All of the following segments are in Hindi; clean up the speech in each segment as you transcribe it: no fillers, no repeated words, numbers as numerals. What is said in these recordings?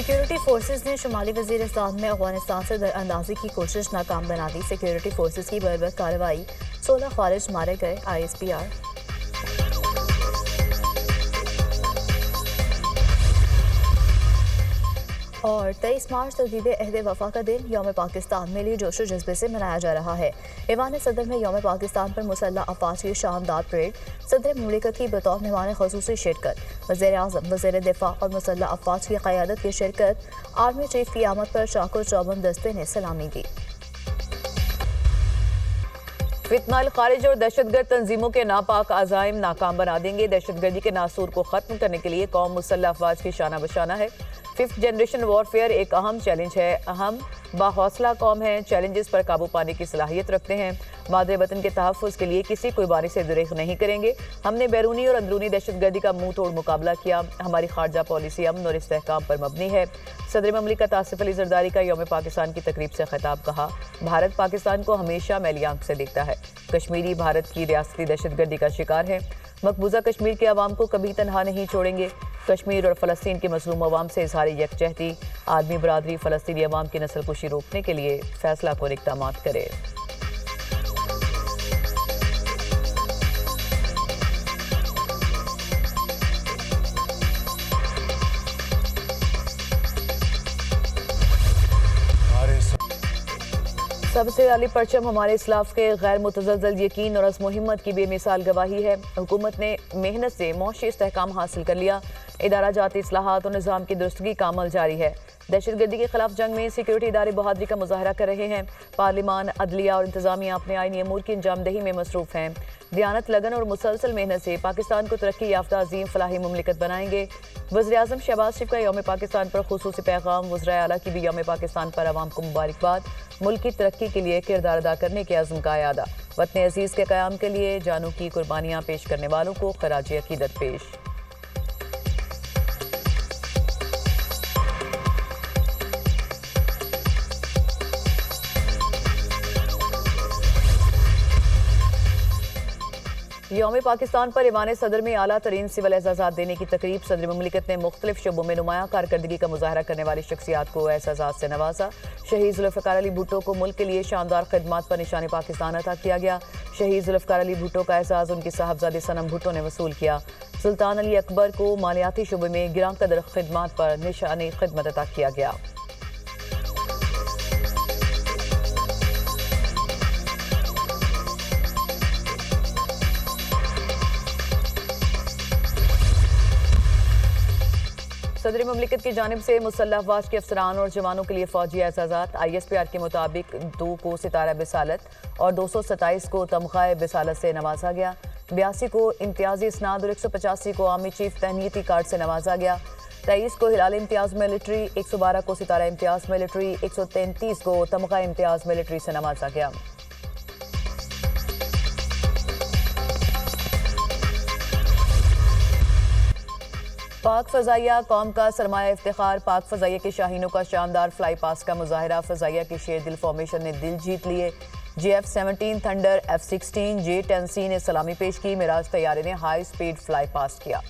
सिक्योरिटी फोर्सेज ने शुमाली वजीरिस्तान में अफगानिस्तान से दरअंदाजी की कोशिश नाकाम बना दी। सिक्योरिटी फोर्सेज की बर्बर कार्रवाई, 16 खारिज मारे गए। ISPR। और 23 मार्च तजदीद अहद वफा का दिन यौम पाकिस्तान मिली जोशो जज्बे से मनाया जा रहा है। ऐवान सदर में यौम पाकिस्तान पर मुसल्लह अफवाज की शानदार परेड, सदर मुमलिकत की बतौर मेहमान ख़ुसूसी शिरकत, वज़ीर आज़म, वज़ीर दिफा और मुसल्लह अफवाज की क़यादत की शिरकत। आर्मी चीफ की आमद पर चाको चौबंद दस्ते ने सलामी दी। फितनाल खारिज और दहशतगर्द तंजीमों के नापाक अज़ाइम नाकाम बना देंगे। दहशतगर्दी के नासूर को खत्म करने के लिए कौम मुसल्लह अफवाज की शाना बशाना है। 5th जनरेशन वॉरफेयर एक अहम चैलेंज है। हम बाहौसला कौम हैं, चैलेंजेस पर काबू पाने की सलाहियत रखते हैं। मादरे वतन के तहफ़्फ़ुज़ के लिए किसी कुर्बानी से दुरेख नहीं करेंगे। हमने बैरूनी और अंदरूनी दहशतगर्दी का मुंह तोड़ मुकाबला किया। हमारी खारजा पॉलिसी अमन और इस्तेहकाम पर मबनी है। सदर ममलिकत आसिफ अली जरदारी का यौम पाकिस्तान की तकरीब से खिताब। कहा, भारत पाकिस्तान को हमेशा मैली आंख से देखता है। कश्मीरी भारत की रियासती दहशतगर्दी का शिकार है। मकबूजा कश्मीर के अवाम को कभी तनहा नहीं छोड़ेंगे। कश्मीर और फ़लस्तीन के मज़लूम अवाम से इज़हार यकजहती। आदमी बरादरी फ़लस्तीनी अवाम की नस्ल कुशी रोकने के लिए फ़ैसला कुन इक़दामात करे। सबसे आली परचम हमारे इस्लाफ के गैर मुतज़ल्ज़ल यकीन और अज़्म हिम्मत की बेमिसाल गवाही है। हुकूमत ने मेहनत से मौशी इस्तेहकाम हासिल कर लिया। इदारा जाती इस्लाहात और निज़ाम की दुरुस्तगी का अमल जारी है। दहशतगर्दी के खिलाफ जंग में सिक्योरिटी इदारे बहादुरी का मुजाहरा कर रहे हैं। पार्लिमान, अदलिया और इंतजामिया अपने आईनी अमूर की अंजामदही में मसरूफ़ हैं। दियानत, लगन और मुसलसल मेहनत से पाकिस्तान को तरक्की याफ्ता अजीम फलाही मुमलिकत बनाएंगे। वज़ीर आज़म शहबाज शरीफ का यौम पाकिस्तान पर खुसूसी पैगाम। वज़राए आला की भी यौम पाकिस्तान पर अवाम को मुबारकबाद। मुल्क की तरक्की के लिए किरदार अदा करने के अज़्म का यादा। वतन अजीज़ के क़याम के लिए जानों की कुर्बानियाँ पेश करने वालों को खराज अकीदत पेश। यौम पाकिस्तान पर ईवान सदर में आला तरीन सिविल एजाज़ात देने की तकरीब। सदर मुमलिकत ने मुख्तलिफ शोबों में नुमाया कारकर्दगी का मुजाहरा करने वाली शख्सियात को एजाज़ात से नवाजा। शहीद जुल्फ़िकार अली भुट्टो को मुल्क के लिए शानदार खिदमात पर निशान पाकिस्तान अता किया गया। शहीद जुल्फ़िकार अली भुट्टो का एजाज़ उनकी साहबजादी सनम भुट्टो ने वसूल किया। सुल्तान अली अकबर को मालियाती शोबे में गिरां कदर खिदमात पर निशान खिदमत अता किया गया। सदर ममलिकत की जानिब से मुसल्लह अफवाज के अफसरान और जवानों के लिए फौजी एजाज़ात। ISPR के मुताबिक 2 को सितारा बिसालत और 227 को तमग़ा बिसालत से नवाजा गया। 82 को इम्तियाजी इसनाद और 185 को आर्मी चीफ तहनीती कार्ड से नवाजा गया। 23 को हिलाल इम्तियाज़ मिलिट्री, 112 को सितारा इम्तियाज़ मिलिट्री, 133 को तमग़ा इम्तियाज़ मिलिट्री से नवाजा गया। पाक फ़ज़ाइया कौम का सरमाया इफ्तिखार। पाक फ़ज़ाइया के शाहीनों का शानदार फ्लाई पास का मुजाहरा। फ़ज़ाइया के शेर दिल फॉर्मेशन ने दिल जीत लिए। JF-17 थंडर, F-16, J-10C ने सलामी पेश की। मिराज तैयारे ने हाई स्पीड फ्लाई पास किया।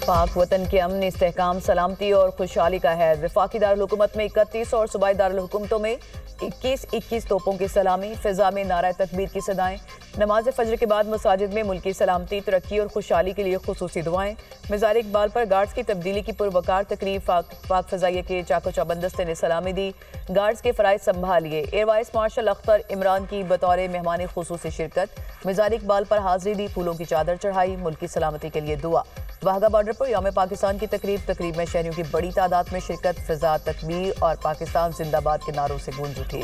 पाक वतन के अमन, इस्तेहकाम, सलामती और खुशहाली का है। वफाकी दारुल-हुकूमत में 31 और सूबाई दारुल-हुकूमतों में 21-21 तोपों की सलामी। फिजा में नारा तकबीर की सदाएं। नमाज फजर के बाद मसाजिद में मुल्की सलामती, तरक्की और खुशहाली के लिए खुसूसी दुआएं। मज़ार इकबाल पर गार्ड्स की तब्दीली की पुरवकार तकरीब। पाक फ़ज़ाइया के चाको चौबंद दस्ते ने सलामी दी। गार्ड्स के फ़राइज़ संभालिए। Air vice marshal Akhtar Imran की बतौर मेहमान खुसूसी शिरकत। मज़ार इकबाल पर हाज़िरी दी, फूलों की चादर चढ़ाई। मुल्क की सलामती के लिए दुआ। वाघा बॉर्डर पर यौम पाकिस्तान की तकरीब में शहरियों की बड़ी तादाद में शिरकत। फिजा, तकबीर और पाकिस्तान जिंदाबाद के नारों से गूंज उठी।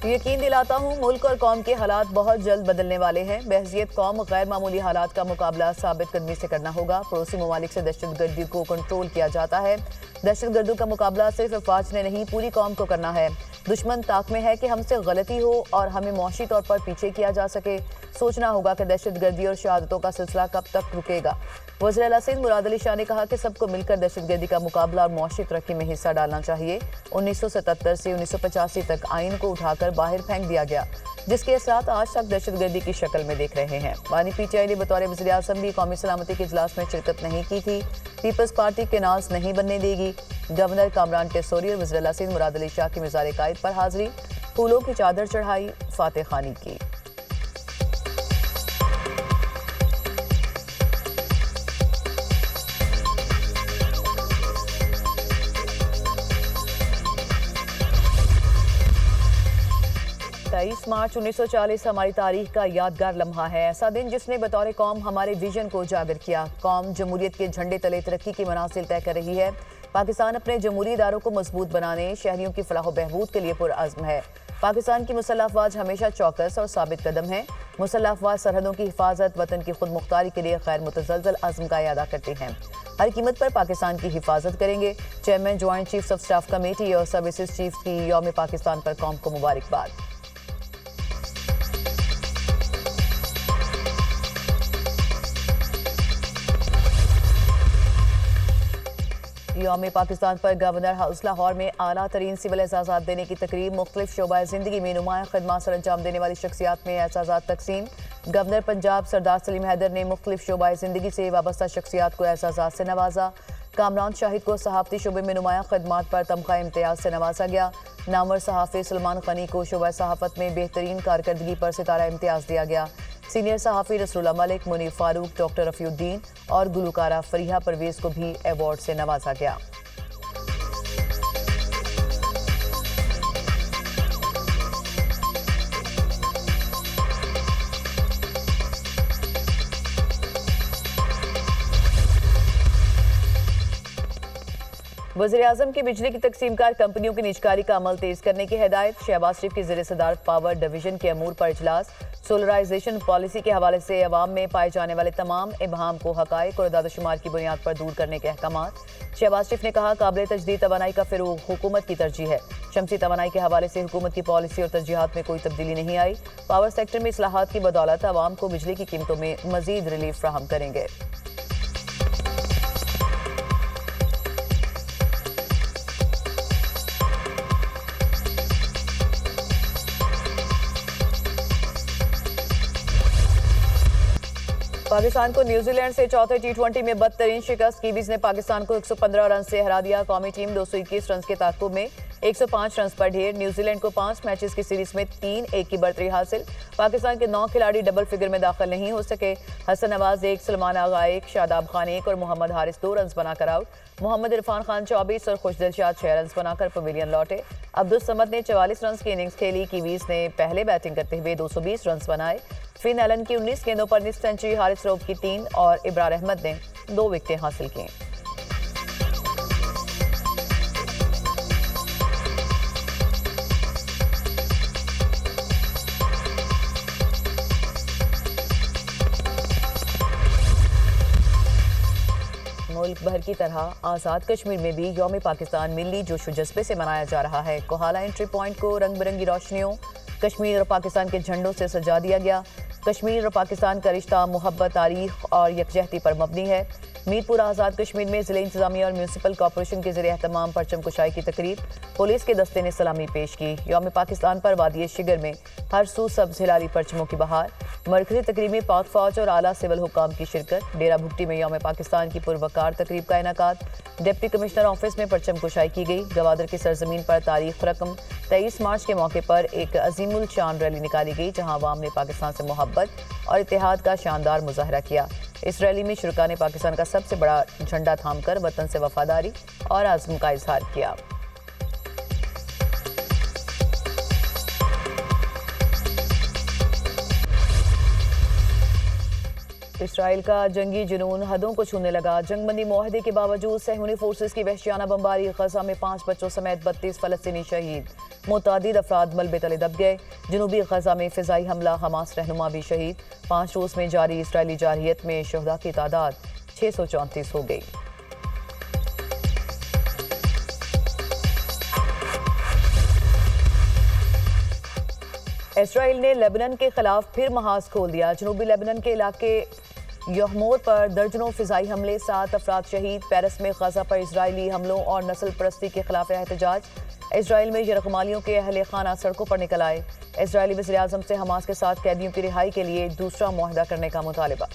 यकीन दिलाता हूँ मुल्क और कौम के हालात बहुत जल्द बदलने वाले हैं। बहसियत कौम गैर मामूली हालात का मुकाबला साबित कदमी से करना होगा। पड़ोसी ममालिक से दहशतगर्दी को कंट्रोल किया जाता है। दहशतगर्दों का मुकाबला सिर्फ अफवाज ने नहीं पूरी कौम को करना है। दुश्मन ताक में है कि हमसे गलती हो और हमें मौशी तौर पर पीछे किया जा सके। सोचना होगा कि दहशतगर्दी और शहादतों का सिलसिला कब तक रुकेगा। वज़ीर आला सिंध मुराद अली शाह ने कहा कि सबको मिलकर दहशतगर्दी का मुकाबला और मौशी तरक्की में हिस्सा डालना चाहिए। 1977 से 1985 तक आइन को उठाकर बाहर फेंक दिया गया, जिसके असरात आज तक दहशतगर्दी की शक्ल में देख रहे हैं। बानी पीटीआई ने बतौर वज़ीर आज़म भी कौमी सलामती के इजलास में शिरकत नहीं की थी। पीपल्स पार्टी के नाज नहीं बनने देगी। गवर्नर कामरान टेसोरी और वज़ीर आला सिंध मुराद अली शाह की मिज़ार कायद पर हाजिरी, फूलों की चादर चढ़ाई, फातह खानी की। मार्च 1940 हमारी तारीख का यादगार लम्हा है। ऐसा दिन जिसने बतौर कौम हमारे विजन को उजागर किया। कौम जमहूरियत के झंडे तले तरक्की की मनासिल तय कर रही है। पाकिस्तान अपने जमहूरी इदारों को मजबूत बनाने, शहरियों की फलाह बहबूद के लिए पुरअज़्म है। पाकिस्तान की मुसल्लह अफवाज हमेशा चौकस और साबित कदम है। मुसल्लह अफवाज सरहदों की हिफाजत, वतन की खुद मुख्तारी के लिए गैर मुतज़लज़ल अज़्म का अदा करते हैं। हर कीमत पर पाकिस्तान की हिफाजत करेंगे। Chairman joint chiefs of staff committee और सर्विसेज चीफ की यौम पाकिस्तान पर कौम को मुबारकबाद। यौम पाकिस्तान पर गवर्नर हाउस लाहौर में आला तरीन सिविल एजाज़ात देने की तकरीब। मुख्तलिफ शोबाए ज़िंदगी में नुमायां खदमात सर अंजाम देने वाली शख्सियात में एजाज़ात तकसीम। गवर्नर पंजाब सरदार सलीम हैदर ने मुख्तलिफ शोबाए ज़िंदगी से वाबस्ता शख्सियात को एजाज़ात से नवाजा। कामरान शाहिद को सहाफ़ती शोबे में नुमायां खदमात पर तमग़ा इम्तियाज़ से नवाजा गया। नामवर सहाफ़ी सलमान ग़नी को शोबा सहाफ़त में बेहतरीन कारकर्दगी पर सितारा इम्तियाज़ दिया गया। सीनियर सहाफ़ी रसूलुल्लाह मलिक, मुनीर फारूक, डॉक्टर रफ़ीउद्दीन और गुलकारा फरीहा परवेज़ को भी अवार्ड से नवाजा गया। वज़ीर आज़म की बिजली की तकसीमकार कंपनियों की निजकारी का अमल तेज करने की हिदायत। शहबाज शरीफ की ज़ेर सदारत पावर डिवीजन के अमूर पर इजलास। सोलराइजेशन पॉलिसी के हवाले से अवाम में पाए जाने वाले तमाम इबहाम को हक़ाइक़ और इदाद-ओ-शुमार की बुनियाद पर दूर करने के अहकामात। शहबाज शरीफ ने कहा, काबिल तजदीद तवानाई का फ़िरोग़ हुकूमत की तरजीह है। शमसी तवानाई के हवाले से हुकूमत की पॉलिसी और तरजीहात में कोई तब्दीली नहीं आई। पावर सेक्टर में इस्लाहात की बदौलत अवाम को बिजली की कीमतों में मज़ीद रिलीफ फराहम करेंगे। पाकिस्तान को न्यूजीलैंड से चौथे टी20 में बदतरीन शिकस्त। कीवीज ने पाकिस्तान को 115 रन से हरा दिया। कौमी टीम 221 रन के ताक़ुब में 105 रन पर ढेर। न्यूजीलैंड को 5 मैचेस की सीरीज में 3-1 की बढ़तरी हासिल। पाकिस्तान के 9 खिलाड़ी डबल फिगर में दाखिल नहीं हो सके। हसन नवाज 1, सलमान आगा 1, शादाब खान 1 और मोहम्मद हारिस 2 रन बनाकर आउट। मोहम्मद इरफान खान 24 और खुशदिल शाह 6 रन बनाकर पवेलियन लौटे। अब्दुल समद ने 44 रन की इनिंग्स खेली। कीवीज ने पहले बैटिंग करते हुए 220 रन बनाए। फिन एलन की 19 गेंदों पर निस्फ सेंचुरी, हारिस रऊफ की 3 और इब्रार अहमद ने 2 विकेटें हासिल की। मुल्क भर की तरह आज़ाद कश्मीर में भी यौम पाकिस्तान मिली जोशो जज्बे से मनाया जा रहा है। कोहाला एंट्री पॉइंट को रंग बिरंगी रोशनियों, कश्मीर और पाकिस्तान के झंडों से सजा दिया गया। कश्मीर और पाकिस्तान का रिश्ता मोहब्बत, तारीख और यकजहती पर मबनी है। मीरपुर आज़ाद कश्मीर में ज़िले इंतज़ामिया और म्यूनसिपल कॉरपोरेशन के ज़रिए एहतमाम परचम कुशाई की तकरीब। पुलिस के दस्ते ने सलामी पेश की। यौम पाकिस्तान पर वादी शिगर में हर सू सब्ज़ हिलाली परचमों की बहार। मरकज़ी तकरीब में पाक फ़ौज और आला सिविल हुकाम की शिरकत। डेरा भुट्टी में यौम पाकिस्तान की पुरवकार तकरीब का इनेकाद। डिप्टी कमिश्नर ऑफिस में परचम कुशाई की गई। गवादर की सरजमीन पर तारीख रकम 23 मार्च के मौके पर एक अजीमुल शान रैली निकाली गई, जहां अवाम ने पाकिस्तान से मोहब्बत और इत्तेहाद का शानदार मुजाहरा किया। इस रैली में शुरका ने पाकिस्तान का सबसे बड़ा झंडा थामकर वतन से वफादारी और आज़म का इजहार किया। इसराइल का जंगी जुनून हदों को छूने लगा। जंगबंदी मुआहदे के बावजूद सहूनी फोर्सेस की वहशियाना बमबारी। गजा में 5 बच्चों समेत 32 फलस्तीनी शहीद। मुतादिद अफराद मलबे तले दब गए। जनूबी गजा में फिजाई हमला, हमास रहनुमा भी शहीद। 5 रोज में जारी इसराइली जारहियत में शहदा की तादाद 634 हो गई। इसराइल ने लेबनान के खिलाफ फिर महाज खोल दिया। जनूबी लेबनान के इलाके यहमोर पर दर्जनों फिजाई हमले, 7 अफराद शहीद। पेरिस में गजा पर इजरायली हमलों और नस्ल परस्ती के खिलाफ एहतजाज। इसराइल में यरगमालियों के अहले खाना सड़कों पर निकल आए। इसराइली वज़ीर आज़म से हमास के साथ कैदियों की रिहाई के लिए दूसरा मुआहदा करने का मुतालबा।